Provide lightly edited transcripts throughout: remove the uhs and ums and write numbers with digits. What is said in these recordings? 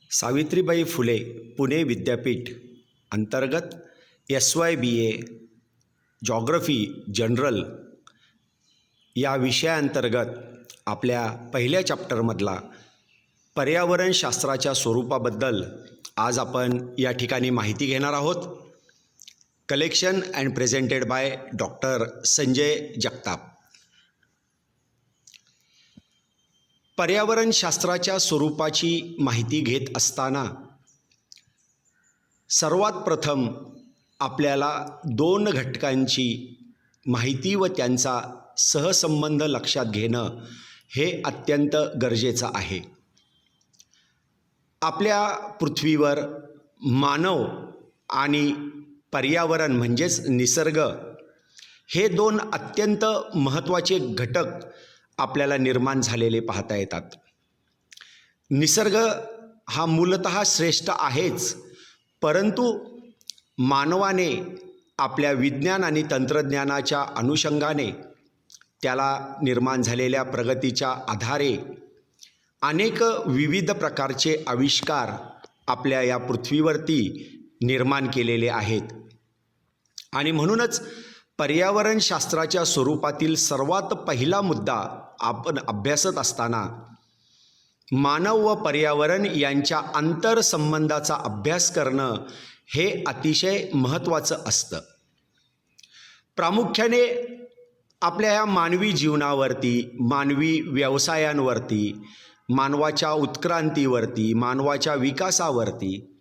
सावित्रीबाई फुले पुणे विद्यापीठ अंतर्गत SYBA geography general या विषयाअंतर्गत आपल्या पहिल्या चॅप्टरमधला पर्यावरणशास्त्राच्या स्वरूपाबद्दल आज आपण या ठिकाणी माहिती घेणार आहोत. Collection and presented by doctor Sanjay Jagtap. पर्यावरणशास्त्राच्या स्वरूपाची माहिती घेत असताना सर्वात प्रथम आपल्याला दोन घटकांची माहिती व त्यांचा सहसंबंध लक्षात घेणं हे अत्यंत गरजेचं आहे. आपल्या पृथ्वीवर मानव आणि पर्यावरण म्हणजेच निसर्ग हे दोन अत्यंत महत्त्वाचे घटक आपल्याला निर्माण झालेले पाहता येतात. निसर्ग हा मूलतः श्रेष्ठ आहेच, परंतु मानवाने आपल्या विज्ञान आणि तंत्रज्ञानाच्या अनुषंगाने त्याला निर्माण झालेल्या प्रगतीच्या आधारे अनेक विविध प्रकारचे आविष्कार आपल्या या पृथ्वीवरती निर्माण केलेले आहेत. आणि म्हणूनच पर्यावरणशास्त्राच्या स्वरूपातील सर्वात पहिला मुद्दा आपण अभ्यासत असताना मानव व पर्यावरण यांच्या आंतरसंबंधाचा अभ्यास करणं हे अतिशय महत्त्वाचं असतं. प्रामुख्याने आपल्या या मानवी जीवनावरती, मानवी व्यवसायांवरती, मानवाच्या उत्क्रांतीवरती, मानवाच्या विकासावरती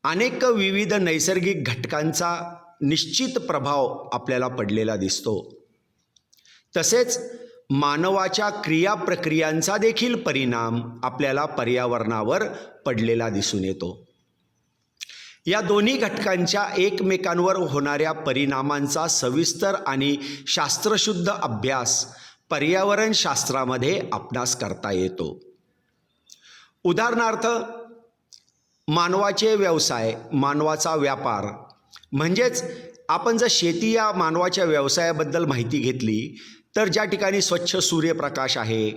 अनेक विविध नैसर्गिक घटकांचा निश्चित प्रभाव आपल्याला पडलेला दिसतो. तसेच मानवाच्या क्रियाप्रक्रियांचा देखील परिणाम आपल्याला पर्यावरणावर पडलेला दिसून येतो. या दोन्ही घटकांच्या एकमेकांवर होणाऱ्या परिणामांचा सविस्तर आणि शास्त्रशुद्ध अभ्यास पर्यावरणशास्त्रामध्ये आपणास करता येतो. उदाहरणार्थ, मानवाचे व्यवसाय, मानवाचा व्यापार म्हणजेच आपण जर शेती या मानवाच्या व्यवसायाबद्दल माहिती घेतली तर ज्या ठिकाणी स्वच्छ सूर्यप्रकाश आहे,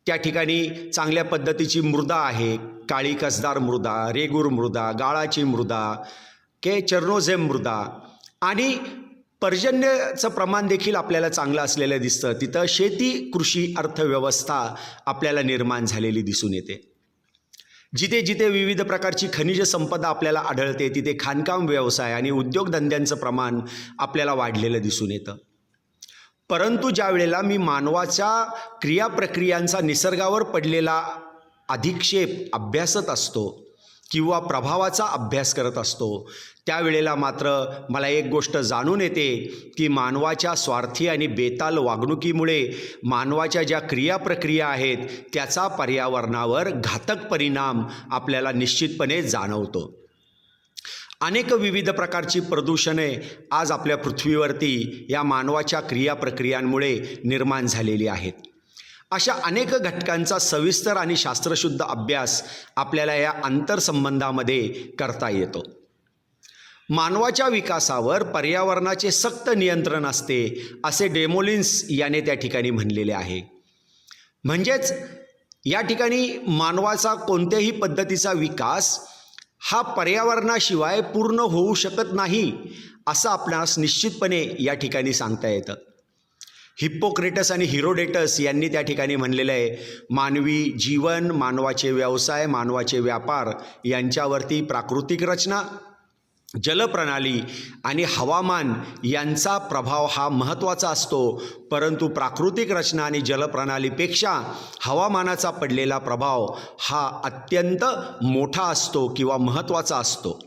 त्या ठिकाणी चांगल्या पद्धतीची मृदा आहे, काळी कसदार मृदा, रेगूर मृदा, गाळाची मृदा, चर्नोझेम मृदा आणि पर्जन्याचं प्रमाण देखील आपल्याला चांगलं असलेलं दिसतं. तिथं शेती कृषी अर्थव्यवस्था आपल्याला निर्माण झालेली दिसून येते. जिथे जिथे विविध प्रकारची खनिज संपदा आपल्याला आढळते तिथे खाणकाम व्यवसाय आणि उद्योगधंद्यांचं प्रमाण आपल्याला वाढलेलं दिसून येतं. परंतु ज्या वेळेला मी मानवाच्या क्रियाप्रक्रियांचा निसर्गावर पडलेला अधिक्षेप अभ्यासत असतो किंवा प्रभावाचा अभ्यास करत असतो, त्यावेळेला मात्र मला एक गोष्ट जाणून येते की मानवाच्या स्वार्थी आणि बेताल वागणुकीमुळे मानवाच्या ज्या क्रियाप्रक्रिया आहेत त्याचा पर्यावरणावर घातक परिणाम आपल्याला निश्चितपणे जाणवतो. अनेक विविध प्रकारची प्रदूषणे आज आपल्या पृथ्वीवरती या मानवाच्या क्रियाप्रक्रियांमुळे निर्माण झालेली आहेत. अशा अनेक घटकांचा सविस्तर आणि शास्त्रशुद्ध अभ्यास आपल्याला या आंतरसंबंधामध्ये करता येतो. मानवाच्या विकासावर पर्यावरणाचे सक्त नियंत्रण असते असे डेमोलिन्स याने त्या ठिकाणी म्हणलेले आहे. म्हणजेच या ठिकाणी मानवाचा कोणत्याही पद्धतीचा विकास हा पर्यावरणाशिवाय पूर्ण होऊ शकत नाही असं आपणास निश्चितपणे या ठिकाणी सांगता येतं. हिप्पोक्रेटस आणि हिरोडेटस यांनी त्या ठिकाणी म्हणलेलं आहे, मानवी जीवन, मानवाचे व्यवसाय, मानवाचे व्यापार यांच्यावरती प्राकृतिक रचना, जलप्रणाली आणि हवामान यांचा प्रभाव हा महत्त्वाचा असतो, परंतु प्राकृतिक रचना आणि जलप्रणालीपेक्षा हवामानाचा पडलेला प्रभाव हा अत्यंत मोठा असतो किंवा महत्त्वाचा असतो.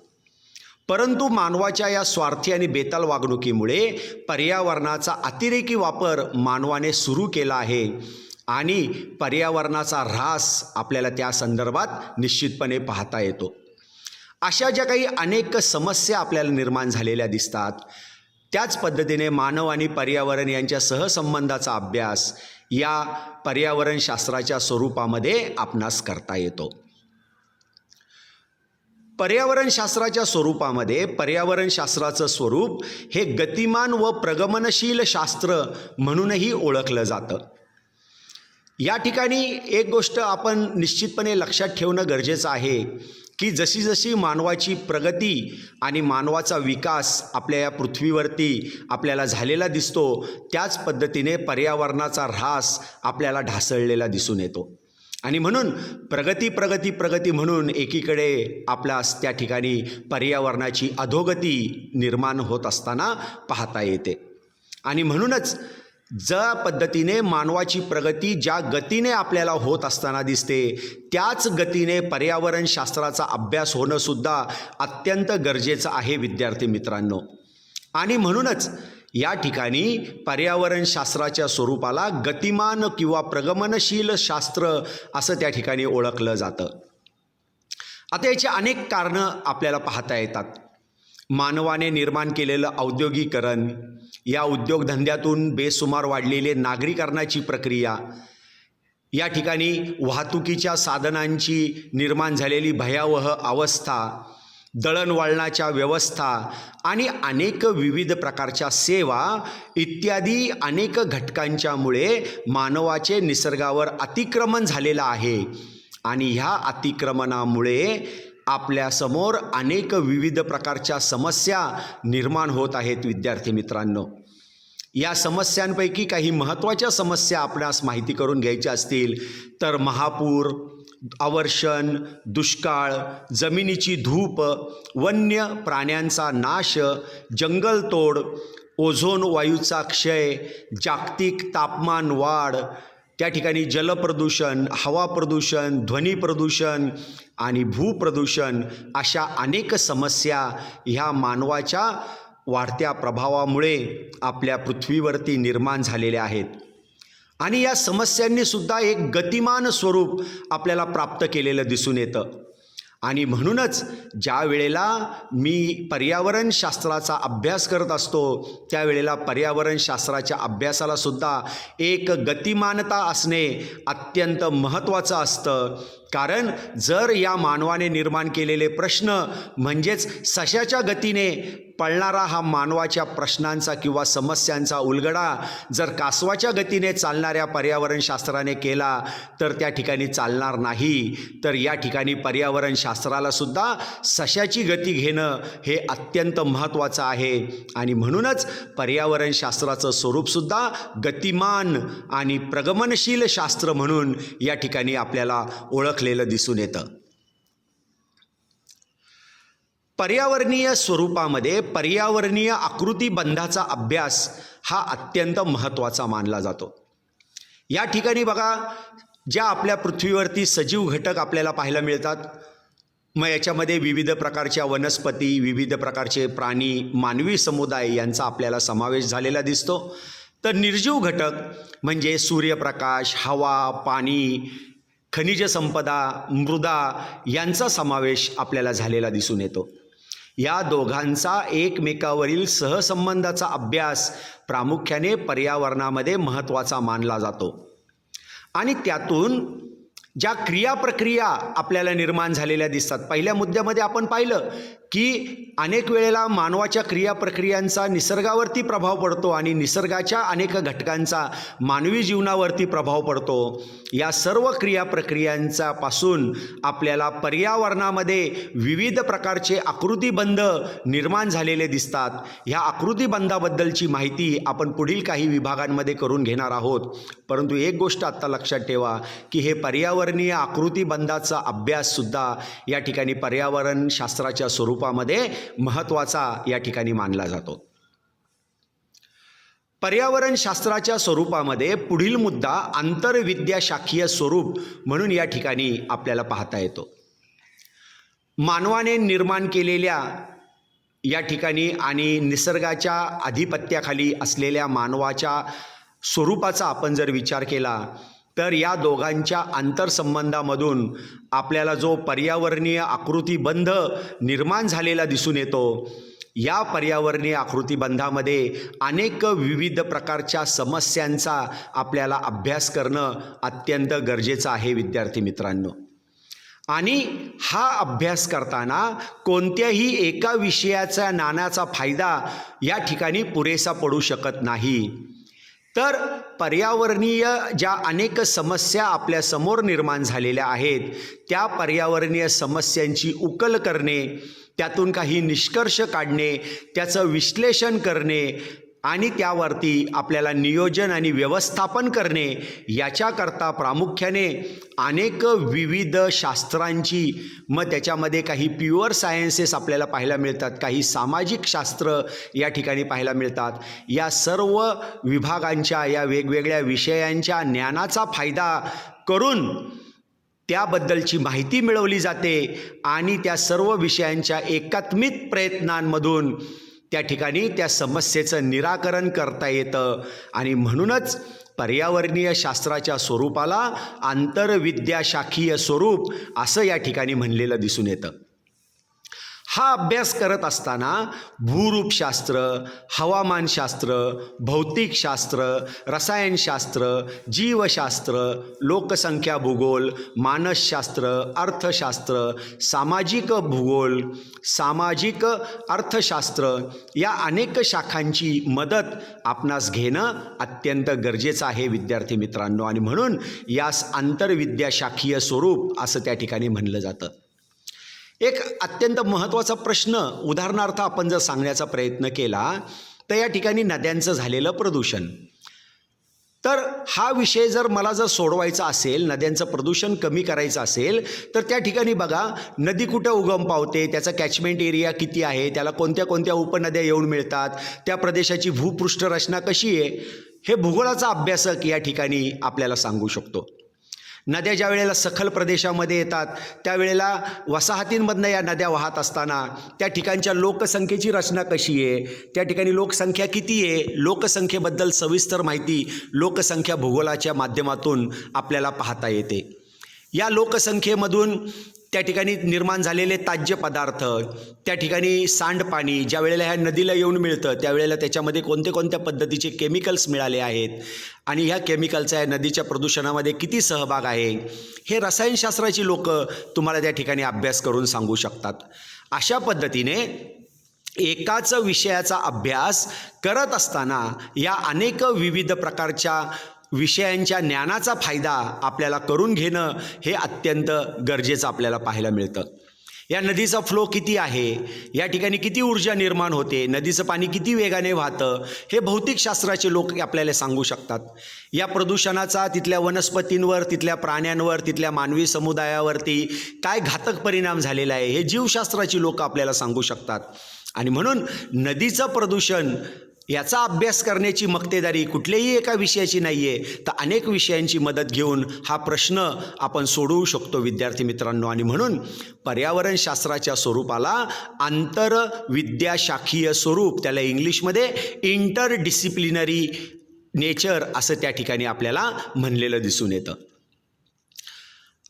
परंतु मानवाच्या या स्वार्थी आणि बेताल वागणुकीमुळे पर्यावरणाचा अतिरेकी वापर मानवाने सुरू केला आहे आणि पर्यावरणाचा ऱ्हास आपल्याला त्या संदर्भात निश्चितपणे पाहता येतो. अशा ज्या काही अनेक समस्या आपल्याला निर्माण झालेल्या दिसतात, त्याच पद्धतीने मानव आणि पर्यावरण यांच्या सहसंबंधाचा अभ्यास या पर्यावरणशास्त्राच्या स्वरूपामध्ये आपणास करता येतो. पर्यावरणशास्त्राच्या स्वरूपामध्ये पर्यावरणशास्त्राचं स्वरूप हे गतिमान व प्रगमनशील शास्त्र म्हणूनही ओळखलं जातं. या ठिकाणी एक गोष्ट आपण निश्चितपणे लक्षात ठेवणं गरजेचं आहे की जशी जशी मानवाची प्रगती आणि मानवाचा विकास आपल्या या पृथ्वीवरती आपल्याला झालेला दिसतो, त्याच पद्धतीने पर्यावरणाचा ऱ्हास आपल्याला ढासळलेला दिसून येतो. आणि म्हणून प्रगती प्रगती प्रगती म्हणून एकीकडे आपल्यास त्या ठिकाणी पर्यावरणाची अधोगती निर्माण होत असताना पाहता येते. आणि म्हणूनच ज्या पद्धतीने मानवाची प्रगती ज्या गतीने आपल्याला होत असताना दिसते, त्याच गतीने पर्यावरणशास्त्राचा अभ्यास होणंसुद्धा अत्यंत गरजेचं आहे विद्यार्थी मित्रांनो. आणि म्हणूनच या ठिकाणी पर्यावरणशास्त्राच्या स्वरूपाला गतिमान किंवा प्रगमनशील शास्त्र असं त्या ठिकाणी ओळखलं जातं. आता याची अनेक कारणं आपल्याला पाहता येतात. मानवाने निर्माण केलेलं औद्योगिकरण, या उद्योगधंद्यातून बेसुमार वाढलेले नागरीकरणाची प्रक्रिया, या ठिकाणी वाहतुकीच्या साधनांची निर्माण झालेली भयावह अवस्था, दळणवळणाच्या व्यवस्था आणि अनेक विविध प्रकारच्या सेवा इत्यादी अनेक घटकांच्यामुळे मानवाचे निसर्गावर अतिक्रमण झालेलं आहे. आणि ह्या अतिक्रमणामुळे आपल्यासमोर अनेक विविध प्रकारच्या समस्या निर्माण होत आहेत विद्यार्थी मित्रांनो. या समस्यांपैकी काही महत्त्वाच्या समस्या आपणास माहिती करून घ्यायच्या असतील तर महापूर, अवर्षण, दुष्काळ, जमिनीची धूप, वन्य प्राण्यांचा नाश, जंगलतोड, ओझोन वायूचा क्षय, जागतिक तापमान वाढ, त्या ठिकाणी जलप्रदूषण, हवा प्रदूषण, ध्वनी प्रदूषण आणि भूप्रदूषण अशा अनेक समस्या ह्या मानवाच्या वाढत्या प्रभावामुळे आपल्या पृथ्वीवरती निर्माण झालेल्या आहेत. आणि या समस्यांनी सुद्धा एक गतिमान स्वरूप आपल्याला प्राप्त केलेलं दिसून येतं. आणि म्हणूनच ज्या वेळेला मी पर्यावरणशास्त्राचा अभ्यास करत असतो त्यावेळेला पर्यावरणशास्त्राच्या अभ्यासाला सुद्धा एक गतिमानता असणे अत्यंत महत्त्वाचं असतं. कारण जर या मानवाने निर्माण केलेले प्रश्न म्हणजेच सशाच्या गतीने पळणारा हा मानवाच्या प्रश्नांचा किंवा समस्यांचा उलगडा जर कासवाच्या गतीने चालणाऱ्या पर्यावरणशास्त्राने केला तर त्या ठिकाणी चालणार नाही. तर या ठिकाणी पर्यावरणशास्त्राला सुद्धा सशाची गती घेणं हे अत्यंत महत्त्वाचं आहे. आणि म्हणूनच पर्यावरणशास्त्राचं स्वरूपसुद्धा गतिमान आणि प्रगमनशील शास्त्र म्हणून या ठिकाणी आपल्याला ओळखलेलं दिसून येतं. पर्यावरणीय स्वरूपामध्ये पर्यावरणीय आकृतीबंधाचा अभ्यास हा अत्यंत महत्त्वाचा मानला जातो. या ठिकाणी बघा, ज्या आपल्या पृथ्वीवरती सजीव घटक आपल्याला पाहायला मिळतात, मग याच्यामध्ये विविध प्रकारच्या वनस्पती, विविध प्रकारचे प्राणी, मानवी समुदाय यांचा आपल्याला समावेश झालेला दिसतो. तर निर्जीव घटक म्हणजे सूर्यप्रकाश, हवा, पाणी, खनिज संपदा, मृदा यांचा समावेश आपल्याला झालेला दिसून येतो. या दोघांचा एकमेकावरील सहसंबंधाचा अभ्यास प्रामुख्याने पर्यावरणामध्ये महत्त्वाचा मानला जातो. आणि त्यातून ज्या क्रियाप्रक्रिया आपल्याला निर्माण झालेल्या दिसतात. पहिल्या मुद्द्यामध्ये आपण पाहिलं की अनेक वेळेला मानवाच्या क्रियाप्रक्रियांचा निसर्गावरती प्रभाव पडतो आणि निसर्गाच्या अनेक घटकांचा मानवी जीवनावरती प्रभाव पडतो. या सर्व क्रियाप्रक्रियांचा पासून आपल्याला पर्यावरणामध्ये विविध प्रकारचे आकृतिबंध निर्माण झालेले दिसतात. ह्या आकृतिबंधाबद्दलची माहिती आपण पुढील काही विभागांमध्ये करून घेणार आहोत. परंतु एक गोष्ट आत्ता लक्षात ठेवा की हे पर्यावरणीय आकृतिबंधाचा अभ्याससुद्धा या ठिकाणी पर्यावरणशास्त्राच्या स्वरूपामध्ये महत्त्वाचा या ठिकाणी मानला जातो. पर्यावरणशास्त्राच्या स्वरूपामध्ये पुढील मुद्दा आंतरविद्याशाखीय स्वरूप म्हणून या ठिकाणी आपल्याला पाहता येतो. मानवाने निर्माण केलेल्या या ठिकाणी आणि निसर्गाच्या आधिपत्याखाली असलेल्या मानवाच्या स्वरूपाचा आपण जर विचार केला तर या दोघांच्या आंतरसंबंधामधून आपल्याला जो पर्यावरणीय आकृतिबंध निर्माण झालेला दिसून येतो, या पर्यावरणीय आकृतिबंधामध्ये अनेक विविध प्रकारच्या समस्यांचा आपल्याला अभ्यास करणं अत्यंत गरजेचं आहे विद्यार्थी मित्रांनो. आणि हा अभ्यास करताना कोणत्याही एका विषयाचा ज्ञानाचा फायदा या ठिकाणी पुरेसा पडू शकत नाही. तर पर्यावरणीय ज्या अनेक समस्या आपल्या समोर निर्माण झालेल्या आहेत त्या पर्यावरणीय समस्यांची उकल करणे, त्यातून काही निष्कर्ष काढणे, त्याचं विश्लेषण करणे आणि त्यावरती आपल्याला नियोजन आणि व्यवस्थापन करणे, याच्याकरता प्रामुख्याने अनेक विविध शास्त्रांची, मग त्याच्यामध्ये काही प्युअर सायन्सेस आपल्याला पाहायला मिळतात, काही सामाजिक शास्त्र या ठिकाणी पाहायला मिळतात. या सर्व विभागांच्या, या वेगवेगळ्या विषयांच्या ज्ञानाचा फायदा करून त्याबद्दलची माहिती मिळवली जाते आणि त्या सर्व विषयांच्या एकात्मिक प्रयत्नांमधून त्या ठिकाणी त्या समस्येचं निराकरण करता येतं. आणि म्हणूनच पर्यावरणीय शास्त्राच्या स्वरूपाला आंतरविद्याशाखीय स्वरूप असं या ठिकाणी म्हणलेलं दिसून येतं. हा अभ्यास करत असताना भूरूपशास्त्र, हवामानशास्त्र, भौतिकशास्त्र, रसायनशास्त्र, जीवशास्त्र, लोकसंख्या भूगोल, मानसशास्त्र, अर्थशास्त्र, सामाजिक भूगोल, सामाजिक अर्थशास्त्र या अनेक शाखांची मदत आपणास घेणं अत्यंत गरजेचं आहे विद्यार्थी मित्रांनो. आणि म्हणून यास आंतरविद्याशाखीय स्वरूप असं त्या ठिकाणी म्हणलं जातं. एक अत्यंत महत्त्वाचा प्रश्न उदाहरणार्थ आपण जर सांगण्याचा प्रयत्न केला तर या ठिकाणी नद्यांचं झालेलं प्रदूषण. तर हा विषय जर मला सोडवायचा असेल, नद्यांचं प्रदूषण कमी करायचं असेल, तर त्या ठिकाणी बघा नदी कुठं उगम पावते, त्याचा कॅचमेंट एरिया किती आहे, त्याला कोणत्या कोणत्या उपनद्या येऊन मिळतात, त्या प्रदेशाची भूपृष्ठ रचना कशी आहे, हे भूगोलाचा अभ्यासक या ठिकाणी आपल्याला सांगू शकतो. नद्या ज्या वेळेला सखल प्रदेशामध्ये येतात त्यावेळेला वसाहतींमधनं या नद्या वाहत असताना त्या ठिकाणच्या लोकसंख्येची रचना कशी आहे, त्या ठिकाणी लोकसंख्या किती आहे, लोकसंख्येबद्दल सविस्तर माहिती लोकसंख्या भूगोलाच्या माध्यमातून आपल्याला पाहता येते. या लोकसंख्येमधून त्या ठिकाणी निर्माण झालेले ताज्य पदार्थ, त्या ठिकाणी सांडपाणी ज्या वेळेला ह्या नदीला येऊन मिळतं त्यावेळेला त्याच्यामध्ये कोणत्या पद्धतीचे केमिकल्स मिळाले आहेत आणि ह्या केमिकलचा या नदीच्या प्रदूषणामध्ये किती सहभाग आहे, हे रसायनशास्त्राची लोक तुम्हाला त्या ठिकाणी अभ्यास करून सांगू शकतात. अशा पद्धतीने एकाच विषयाचा अभ्यास करत असताना या अनेक विविध प्रकारच्या विषयांच्या ज्ञानाचा फायदा आपल्याला करून घेणं हे अत्यंत गरजेचं आपल्याला पाहायला मिळतं. या नदीचा फ्लो किती आहे, या ठिकाणी किती ऊर्जा निर्माण होते, नदीचं पाणी किती वेगाने वाहतं, हे भौतिकशास्त्राचे लोक आपल्याला सांगू शकतात. या प्रदूषणाचा तिथल्या वनस्पतींवर, तिथल्या प्राण्यांवर, तिथल्या मानवी समुदायावरती काय घातक परिणाम झालेला आहे हे जीवशास्त्राची लोक आपल्याला सांगू शकतात. आणि म्हणून नदीचं प्रदूषण याचा अभ्यास करण्याची मक्तेदारी कुठल्याही एका विषयाची नाही आहे, तर अनेक विषयांची मदत घेऊन हा प्रश्न आपण सोडवू शकतो विद्यार्थी मित्रांनो. आणि म्हणून पर्यावरणशास्त्राच्या स्वरूपाला आंतरविद्याशाखीय स्वरूप, त्याला इंग्लिशमध्ये इंटरडिसिप्लिनरी नेचर असं त्या ठिकाणी आपल्याला म्हणलेलं दिसून येतं.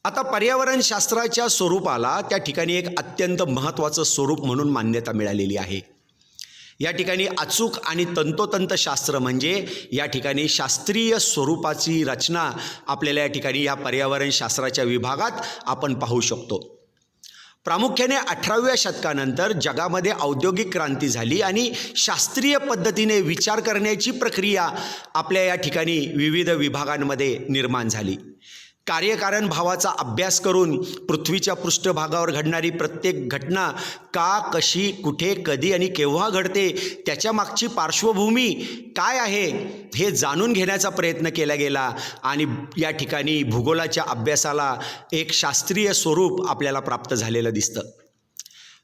आता पर्यावरणशास्त्राच्या स्वरूपाला त्या ठिकाणी एक अत्यंत महत्त्वाचं स्वरूप म्हणून मान्यता मिळालेली आहे. या ठिकाणी अचूक आणि तंतोतंत शास्त्र म्हणजे या ठिकाणी शास्त्रीय स्वरूपाची रचना आपल्याला या ठिकाणी या पर्यावरणशास्त्राच्या विभागात आपण पाहू शकतो. प्रामुख्याने 18व्या शतकानंतर जगामध्ये औद्योगिक क्रांती झाली आणि शास्त्रीय पद्धतीने विचार करण्याची प्रक्रिया आपल्या या ठिकाणी विविध विभागांमध्ये निर्माण झाली. कार्यकारण भावाचा अभ्यास करून पृथ्वीच्या पृष्ठभागावर घडणारी प्रत्येक घटना का, कशी, कुठे, कधी आणि केव्हा घडते, त्याच्या मागची पार्श्वभूमी काय आहे हे जाणून घेण्याचा प्रयत्न केला गेला आणि या ठिकाणी भूगोलाच्या अभ्यासाला एक शास्त्रीय स्वरूप आपल्याला प्राप्त झालेलं दिसतं.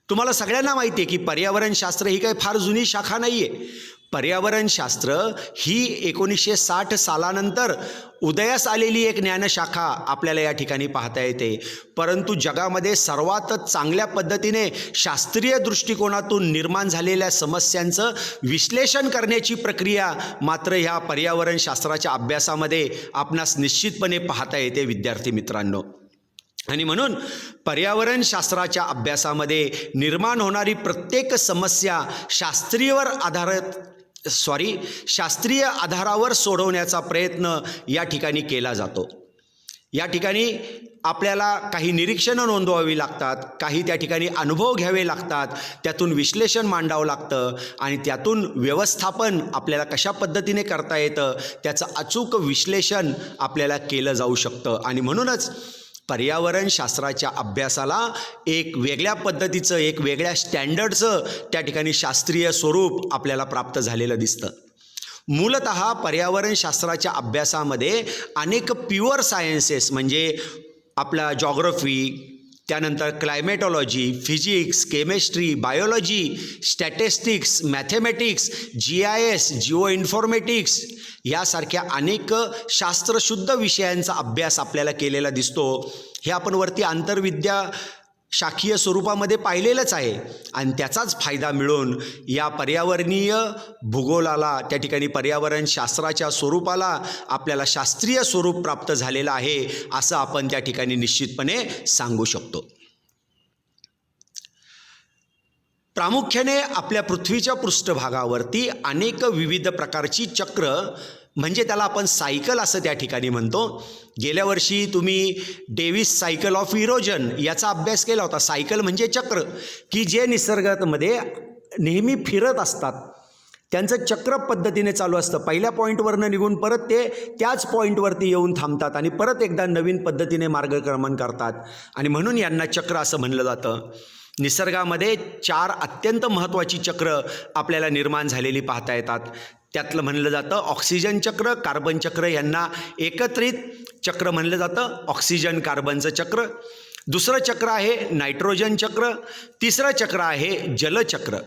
तुम्हाला सगळ्यांना माहिती आहे की पर्यावरणशास्त्र ही काही फार जुनी शाखा नाही आहे. पर्यावरणशास्त्र ही 1960 सालानंतर उदयास आलेली एक ज्ञानशाखा आपल्याला या ठिकाणी पाहता येते. परंतु जगामध्ये सर्वात चांगल्या पद्धतीने शास्त्रीय दृष्टिकोनातून निर्माण झालेल्या समस्यांचं विश्लेषण करण्याची प्रक्रिया मात्र ह्या पर्यावरणशास्त्राच्या अभ्यासामध्ये आपणास निश्चितपणे पाहता येते विद्यार्थी मित्रांनो. आणि म्हणून पर्यावरणशास्त्राच्या अभ्यासामध्ये निर्माण होणारी प्रत्येक समस्या शास्त्रीय आधारावर सोडवण्याचा प्रयत्न या ठिकाणी केला जातो. या ठिकाणी आपल्याला काही निरीक्षणं नोंदवावी लागतात, काही त्या ठिकाणी अनुभव घ्यावे लागतात, त्यातून विश्लेषण मांडावं लागतं आणि त्यातून व्यवस्थापन आपल्याला कशा पद्धतीने करता येतं त्याचं अचूक विश्लेषण आपल्याला केलं जाऊ शकतं. आणि म्हणूनच पर्यावरणशास्त्राच्या अभ्यासाला एक वेगळ्या पद्धतीचं, एक वेगळ्या स्टँडर्डचं त्या ठिकाणी शास्त्रीय स्वरूप आपल्याला प्राप्त झालेलं दिसतं. मूलतः पर्यावरणशास्त्राच्या अभ्यासामध्ये अनेक प्युअर सायन्सेस म्हणजे आपला जॉग्रफी, त्यानंतर climatology, physics, chemistry, biology, statistics, mathematics, GIS, geo informatics यासारख्या अनेक शास्त्रशुद्ध विषयांचा अभ्यास आपल्याला केलेला दिसतो. हे आपण वरती आंतरविद्या शाखीय स्वरूपामध्ये पाहिलेलंच आहे आणि त्याचाच फायदा मिळून या पर्यावरणीय भूगोलाला, त्या ठिकाणी पर्यावरणशास्त्राच्या स्वरूपाला आपल्याला शास्त्रीय स्वरूप प्राप्त झालेलं आहे असं आपण त्या ठिकाणी निश्चितपणे सांगू शकतो. प्रामुख्याने आपल्या पृथ्वीच्या पृष्ठभागावरती अनेक विविध प्रकारची चक्र म्हणजे त्याला आपण सायकल असं त्या ठिकाणी म्हणतो. गेल्या वर्षी तुम्ही डेव्हिस सायकल ऑफ इरोजन याचा अभ्यास केला होता. सायकल म्हणजे चक्र की जे निसर्गामध्ये नेहमी फिरत असतात, त्यांचं चक्र पद्धतीने चालू असतं. पहिल्या पॉईंटवरनं निघून परत ते त्याच पॉईंटवरती येऊन थांबतात आणि परत एकदा नवीन पद्धतीने मार्गक्रमण करतात आणि म्हणून यांना चक्र असं म्हणलं जातं. निसर्गामध्ये 4 अत्यंत महत्त्वाची चक्र आपल्याला निर्माण झालेली पाहता येतात. त्यातलं म्हणलं जातं ऑक्सिजन चक्र, कार्बन चक्र यांना एकत्रित चक्र म्हणलं जातं, ऑक्सिजन कार्बनचं चक्र. दुसरं चक्र आहे नायट्रोजन चक्र. तिसरं चक्र आहे जलचक्र.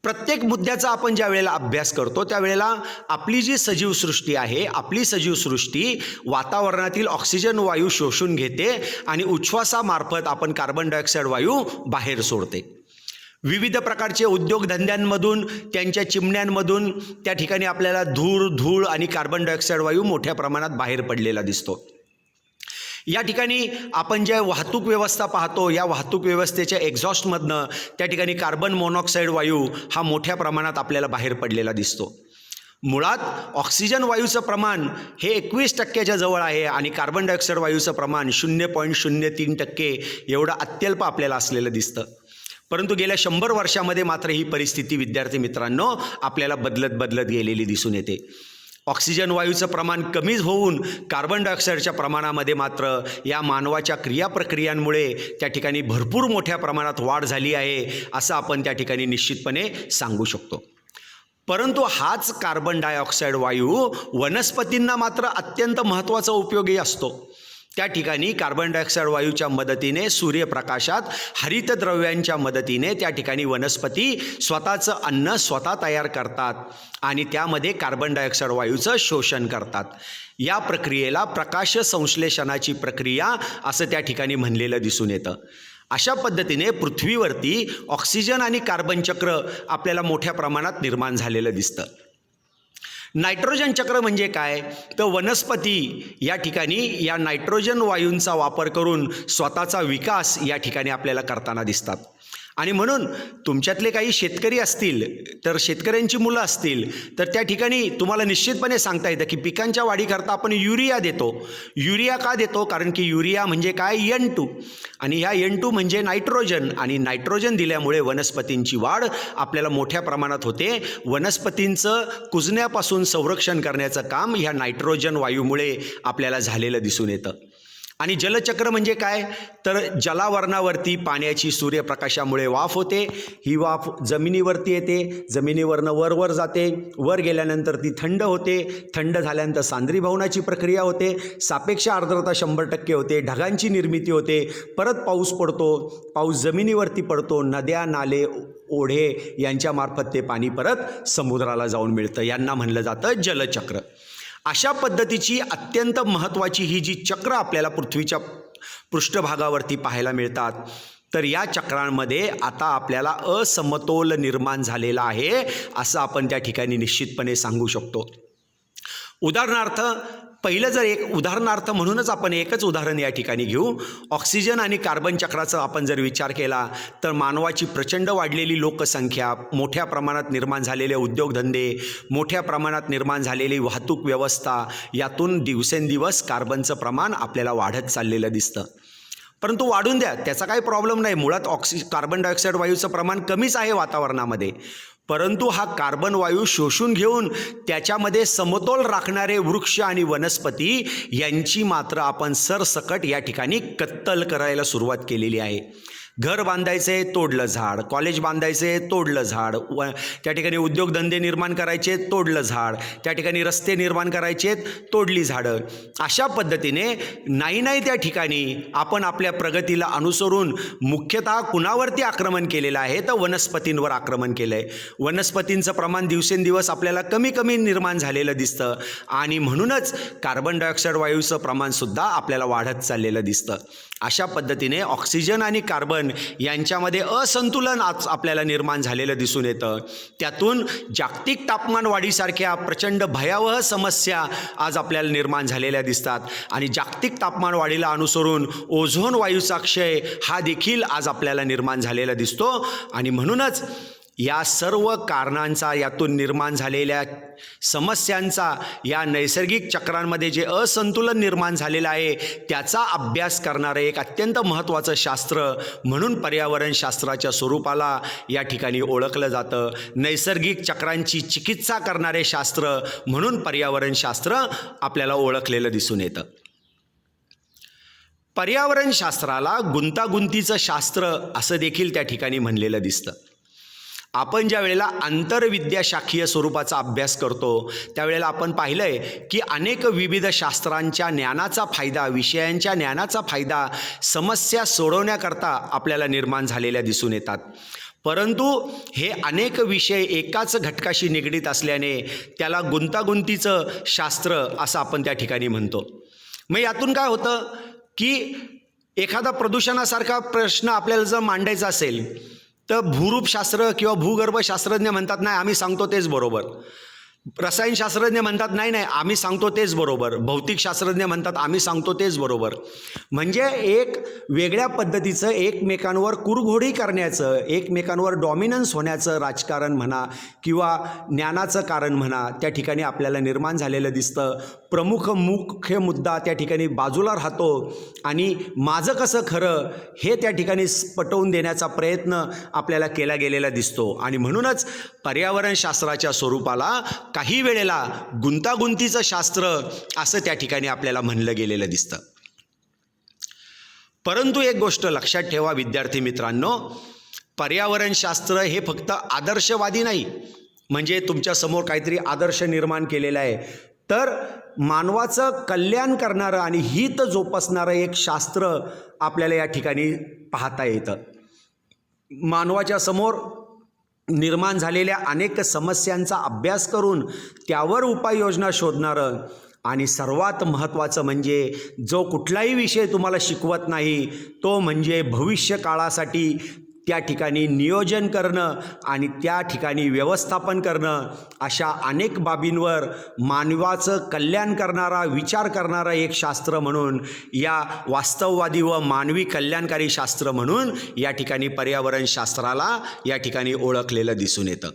प्रत्येक मुद्द्याचा आपण ज्या वेळेला अभ्यास करतो त्यावेळेला आपली जी सजीवसृष्टी आहे, आपली सजीवसृष्टी वातावरणातील ऑक्सिजन वायू शोषून घेते आणि उच्छ्वासामार्फत आपण कार्बन डायऑक्साईड वायू बाहेर सोडते. विविध प्रकारचे उद्योगधंद्यांमधून, त्यांच्या चिमण्यांमधून त्या ठिकाणी आपल्याला धूळ आणि कार्बन डायऑक्साईड वायू मोठ्या प्रमाणात बाहेर पडलेला दिसतो. या ठिकाणी आपण ज्या वाहतूक व्यवस्था पाहतो, या वाहतूक व्यवस्थेच्या एक्झॉस्टमधनं त्या ठिकाणी कार्बन मोनॉक्साईड वायू हा मोठ्या प्रमाणात आपल्याला बाहेर पडलेला दिसतो. मुळात ऑक्सिजन वायूचं प्रमाण हे 21% जवळ आहे आणि कार्बन डायऑक्साईड वायूचं प्रमाण 0.03% एवढं अत्यल्प आपल्याला असलेलं दिसतं. परंतु गेल्या 100 वर्षामध्ये मात्र ही परिस्थिती विद्यार्थी मित्रांनो आपल्याला बदलत गेलेली दिसून येते. ऑक्सिजन वायूचं प्रमाण कमी होऊन कार्बन डायऑक्साईडच्या प्रमाणामध्ये मात्र या मानवाच्या क्रियाप्रक्रियांमुळे त्या ठिकाणी भरपूर मोठ्या प्रमाणात वाढ झाली आहे असं आपण त्या ठिकाणी निश्चितपणे सांगू शकतो. परंतु हाच कार्बन डायऑक्साईड वायू वनस्पतींना मात्र अत्यंत महत्त्वाचा उपयोगी असतो. त्या ठिकाणी कार्बन डायऑक्साईड वायूच्या मदतीने, सूर्यप्रकाशात, हरितद्रव्यांच्या मदतीने त्या ठिकाणी वनस्पती स्वतःचं अन्न स्वतः तयार करतात आणि त्यामध्ये कार्बन डायऑक्साईड वायूचं शोषण करतात. या प्रक्रियेला प्रकाश संश्लेषणाची प्रक्रिया असं त्या ठिकाणी म्हणलेलं दिसून येतं. अशा पद्धतीने पृथ्वीवरती ऑक्सिजन आणि कार्बन चक्र आपल्याला मोठ्या प्रमाणात निर्माण झालेलं दिसतं. नायट्रोजन चक्र म्हणजे काय, तर वनस्पती या ठिकाणी या नायट्रोजन वायूंचा वापर करून स्वतःचा विकास या ठिकाणी आपल्याला करताना दिसतात. आणि म्हणून तुमच्यातले काही शेतकरी असतील तर शेतकऱ्यांची मुलं असतील तर त्या ठिकाणी तुम्हाला निश्चितपणे सांगता येतं की पिकांच्या वाढीकरता आपण युरिया देतो. युरिया का देतो, कारण की युरिया म्हणजे काय, N2 आणि ह्या N2 म्हणजे नायट्रोजन आणि नायट्रोजन दिल्यामुळे वनस्पतींची वाढ आपल्याला मोठ्या प्रमाणात होते. वनस्पतींचं कुजण्यापासून संरक्षण करण्याचं काम ह्या नायट्रोजन वायूमुळे आपल्याला झालेलं दिसून येतं. आणि जलचक्र म्हणजे काय, तर जलावरणावरती पाण्याची सूर्यप्रकाशामुळे वाफ होते. ही वाफ जमिनीवरती येते, जमिनीवरनं वर जाते, वर गेल्यानंतर ती थंड होते, थंड झाल्यानंतर सांद्रीभवनाची प्रक्रिया होते, सापेक्ष आर्द्रता 100% होते, ढगांची निर्मिती होते, परत पाऊस पडतो, पाऊस जमिनीवरती पडतो, नद्या, नाले, ओढे यांच्यामार्फत ते पाणी परत समुद्राला जाऊन मिळतं. यांना म्हणलं जातं जलचक्र. अशा पद्धतीची अत्यंत महत्त्वाची ही जी चक्र आपल्याला पृथ्वीच्या पृष्ठभागावरती पाहायला मिळतात, तर या चक्रांमध्ये आता आपल्याला असमतोल निर्माण झालेला आहे असं आपण त्या ठिकाणी निश्चितपणे सांगू शकतो. उदाहरणार्थ पहिलं जर एक उदाहरणार्थ म्हणूनच आपण एकच उदाहरण या ठिकाणी घेऊ. ऑक्सिजन आणि कार्बन चक्राचा आपण जर विचार केला तर मानवाची प्रचंड वाढलेली लोकसंख्या, मोठ्या प्रमाणात निर्माण झालेले उद्योगधंदे, मोठ्या प्रमाणात निर्माण झालेली वाहतूक व्यवस्था, यातून दिवसेंदिवस कार्बनचं प्रमाण आपल्याला वाढत चाललेलं दिसतं. परंतु वाढून द्या, त्याचा काही प्रॉब्लेम नाही. मुळात कार्बन डायऑक्साईड वायूचं प्रमाण कमीच आहे वातावरणामध्ये. परंतु हा कार्बन वायू शोषून घेऊन त्याच्यामध्ये समतोल राखणारे वृक्ष आणि वनस्पती यांची मात्र आपण सरसकट या ठिकाणी कत्तल करायला सुरुवात केलेली आहे. घर बांधायचे तोडलं झाड, कॉलेज बांधायचे तोडलं झाड, त्या ठिकाणी उद्योगधंदे निर्माण करायचे तोडलं झाड, त्या ठिकाणी रस्ते निर्माण करायचे तोडली झाडं. अशा पद्धतीने नाही त्या ठिकाणी आपण आपल्या प्रगतीला अनुसरून मुख्यतः कुणावरती आक्रमण केलेलं आहे तर वनस्पतींवर आक्रमण केलं आहे. वनस्पतींचं प्रमाण दिवसेंदिवस आपल्याला कमी निर्माण झालेलं दिसतं आणि म्हणूनच कार्बन डायऑक्साईड वायूचं प्रमाणसुद्धा आपल्याला वाढत चाललेलं दिसतं. अशा पद्धतीने ऑक्सिजन आणि कार्बन यांच्यामध्ये असंतुलन आज आपल्याला निर्माण झालेलं दिसून येतं. त्यातून जागतिक तापमान वाढीसारख्या प्रचंड भयावह समस्या आज आपल्याला निर्माण झालेल्या दिसतात आणि जागतिक तापमान वाढीला अनुसरून ओझोन वायूचा क्षय हा देखील आज आपल्याला निर्माण झालेला दिसतो. आणि म्हणूनच या सर्व कारणांचा, यातून निर्माण झालेल्या समस्यांचा, या नैसर्गिक चक्रांमध्ये जे असंतुलन निर्माण झालेलं आहे त्याचा अभ्यास करणारं एक अत्यंत महत्त्वाचं शास्त्र म्हणून पर्यावरण शास्त्राच्या स्वरूपाला या ठिकाणी ओळखलं जातं. नैसर्गिक चक्रांची चिकित्सा करणारे शास्त्र म्हणून पर्यावरण शास्त्र आपल्याला ओळखलेलं दिसून येतं. पर्यावरण शास्त्राला गुंतागुंतीचं शास्त्र असं देखील त्या ठिकाणी म्हणलेलं दिसतं. आपण ज्या वेळेला आंतरविद्याशाखीय स्वरूपाचा अभ्यास करतो त्यावेळेला आपण पाहिलं आहे की अनेक विविध शास्त्रांच्या ज्ञानाचा फायदा, विषयांच्या ज्ञानाचा फायदा समस्या सोडवण्याकरता आपल्याला निर्माण झालेल्या दिसून येतात. परंतु हे अनेक विषय एकाच घटकाशी निगडीत असल्याने त्याला गुंतागुंतीचं शास्त्र असं आपण त्या ठिकाणी म्हणतो. मग यातून काय होतं की एखादा प्रदूषणासारखा प्रश्न आपल्याला जर मांडायचा असेल तर भूरूपशास्त्र किंवा भूगर्भशास्त्रज्ञ म्हणतात नाही आम्ही सांगतो तेच बरोबर. रसायनशास्त्रज्ञ म्हणतात नाही आम्ही सांगतो तेच बरोबर. भौतिकशास्त्रज्ञ म्हणतात आम्ही सांगतो तेच बरोबर. म्हणजे एक वेगळ्या पद्धतीचं एकमेकांवर कुरघोडी करण्याचं, एकमेकांवर डॉमिनन्स होण्याचं राजकारण म्हणा किंवा ज्ञानाचं कारण म्हणा त्या ठिकाणी आपल्याला निर्माण झालेलं दिसतं. मुख्य मुद्दा त्या ठिकाणी बाजूला राहतो आणि माझं कसं खरं हे त्या ठिकाणी पटवून देण्याचा प्रयत्न आपल्याला केला गेलेला दिसतो. आणि म्हणूनच पर्यावरणशास्त्राच्या स्वरूपाला काही वेळेला गुंतागुंतीचं शास्त्र असं त्या ठिकाणी आपल्याला म्हणलं गेलेलं दिसतं. परंतु एक गोष्ट लक्षात ठेवा विद्यार्थी मित्रांनो, पर्यावरणशास्त्र हे फक्त आदर्शवादी नाही, म्हणजे तुमच्यासमोर काहीतरी आदर्श निर्माण केलेला आहे, तर मानवाचं कल्याण करणारं आणि हित जोपासणारं एक शास्त्र आपल्याला या ठिकाणी पाहता येतं. मानवाच्या समोर निर्माण झालेल्या अनेक समस्यांचा अभ्यास करून त्यावर उपाययोजना शोधणारं आणि सर्वात महत्त्वाचं म्हणजे जो कुठलाही विषय तुम्हाला शिकवत नाही तो म्हणजे भविष्यकाळासाठी त्या ठिकाणी नियोजन करणं आणि त्या ठिकाणी व्यवस्थापन करणं, अशा अनेक बाबींवर मानवाचं कल्याण करणारा, विचार करणारा एक शास्त्र म्हणून, या वास्तववादी व मानवी कल्याणकारी शास्त्र म्हणून या ठिकाणी पर्यावरण शास्त्राला या ठिकाणी ओळखलेलं दिसून येतं.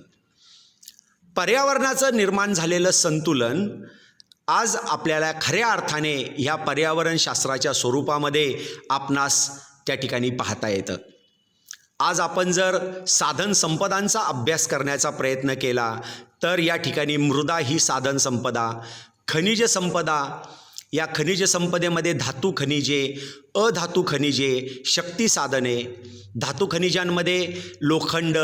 पर्यावरणाचं निर्माण झालेलं संतुलन आज आपल्याला खऱ्या अर्थाने ह्या पर्यावरण शास्त्राच्या स्वरूपामध्ये आपणास त्या ठिकाणी पाहता येतं. आज आपण जर साधन संपदांचा अभ्यास करण्याचा प्रयत्न केला तर या ठिकाणी मृदा ही साधन संपदा, खनिज संपदा, या खनिज संपदेमध्ये धातू खनिजे, अधातू खनिजे, शक्ती साधने, धातू खनिजांमध्ये लोखंड,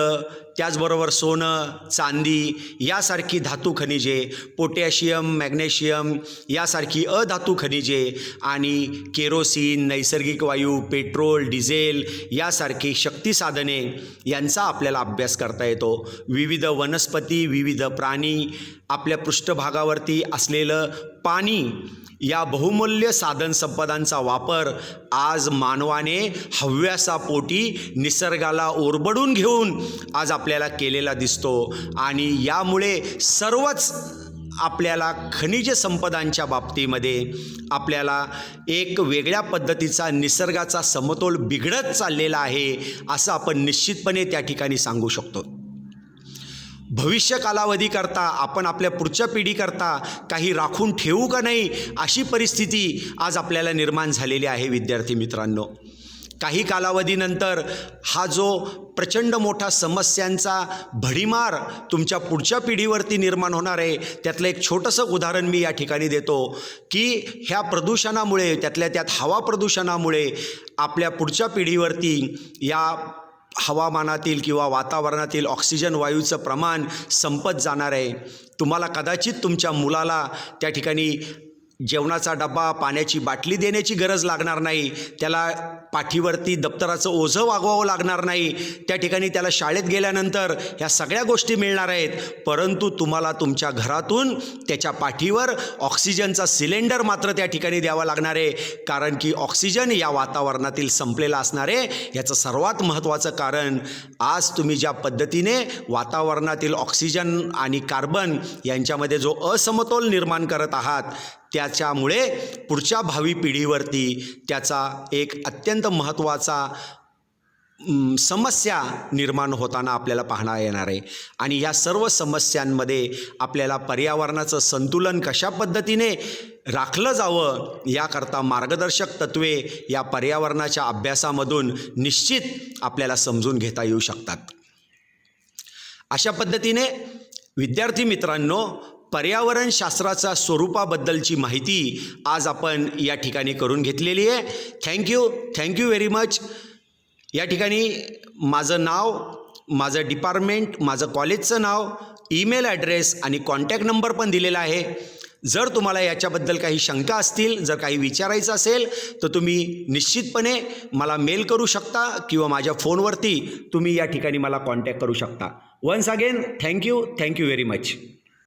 त्याचबरोबर सोनं, चांदी यासारखी धातू खनिजे, पोटॅशियम, मॅग्नेशियम यासारखी अधातू खनिजे आणि केरोसिन, नैसर्गिक वायू, पेट्रोल, डिझेल यासारखी शक्ती साधने यांचा आपल्याला अभ्यास करता येतो. विविध वनस्पती, विविध प्राणी, आपल्या पृष्ठभागावरती असलेलं पाणी, या बहुमूल्य साधन संपदांचा वापर आज मानवाने हव्यासापोटी निसर्गाला ओरबडून घेऊन आज आपल्याला केलेला दिसतो. आणि यामुळे सर्वच आपल्याला खनिज संपदांच्या बाबतीमध्ये आपल्याला एक वेगळ्या पद्धतीचा निसर्गाचा समतोल बिघडत चाललेला आहे असं आपण निश्चितपणे त्या ठिकाणी सांगू शकतो. भविष्य कालावधीकरता आपण आपल्या पुढच्या पिढीकरता काही राखून ठेवू का नाही अशी परिस्थिती आज आपल्याला निर्माण झालेली आहे. विद्यार्थी मित्रांनो, काही कालावधीनंतर हा जो प्रचंड मोठा समस्यांचा भडीमार तुमच्या पुढच्या पिढीवरती निर्माण होणार आहे, त्यातलं एक छोटंसं उदाहरण मी या ठिकाणी देतो की ह्या प्रदूषणामुळे, त्यातल्या त्यात हवा प्रदूषणामुळे आपल्या पुढच्या पिढीवरती या हवामानातील किंवा वातावरणातील ऑक्सिजन वायूचं प्रमाण संपत जाणार आहे. तुम्हाला कदाचित तुमच्या मुलाला त्या ठिकाणी जेवणाचा डबा, पाण्याची बाटली देण्याची गरज लागणार नाही, त्याला पाठीवरती दप्तराचं ओझं वागवावं लागणार नाही, त्या ठिकाणी त्याला शाळेत गेल्यानंतर ह्या सगळ्या गोष्टी मिळणार आहेत. परंतु तुम्हाला तुमच्या घरातून त्याच्या पाठीवर ऑक्सिजनचा सिलेंडर मात्र त्या ठिकाणी द्यावा लागणार आहे, कारण की ऑक्सिजन या वातावरणातील संपलेला असणार आहे. याचं सर्वात महत्त्वाचं कारण आज तुम्ही ज्या पद्धतीने वातावरणातील ऑक्सिजन आणि कार्बन यांच्यामध्ये जो असमतोल निर्माण करत आहात, त्याच्यामुळे पुढच्या भावी पिढीवरती त्याचा एक अत्यंत महत्त्वाचा समस्या निर्माण होताना आपल्याला पाहता येणार आहे. आणि या सर्व समस्यांमध्ये आपल्याला पर्यावरणाचं संतुलन कशा पद्धतीने राखलं जावं याकरता मार्गदर्शक तत्त्वे या पर्यावरणाच्या अभ्यासामधून निश्चित आपल्याला समजून घेता येऊ शकतात. अशा पद्धतीने विद्यार्थी मित्रांनो, पर्यावरणशास्त्राच्या स्वरूपाबद्दलची माहिती आज आपण या ठिकाणी करून घेतलेली आहे. Thank you very much. या ठिकाणी माझं नाव, माझं डिपार्टमेंट, माझं कॉलेजचं नाव, ईमेल ॲड्रेस आणि कॉन्टॅक्ट नंबर पण दिलेला आहे. जर तुम्हाला याच्याबद्दल काही शंका असतील, जर काही विचारायचं असेल तर तुम्ही निश्चितपणे मला मेल करू शकता किंवा माझ्या फोनवरती तुम्ही या ठिकाणी मला कॉन्टॅक्ट करू शकता. Once again thank you very much.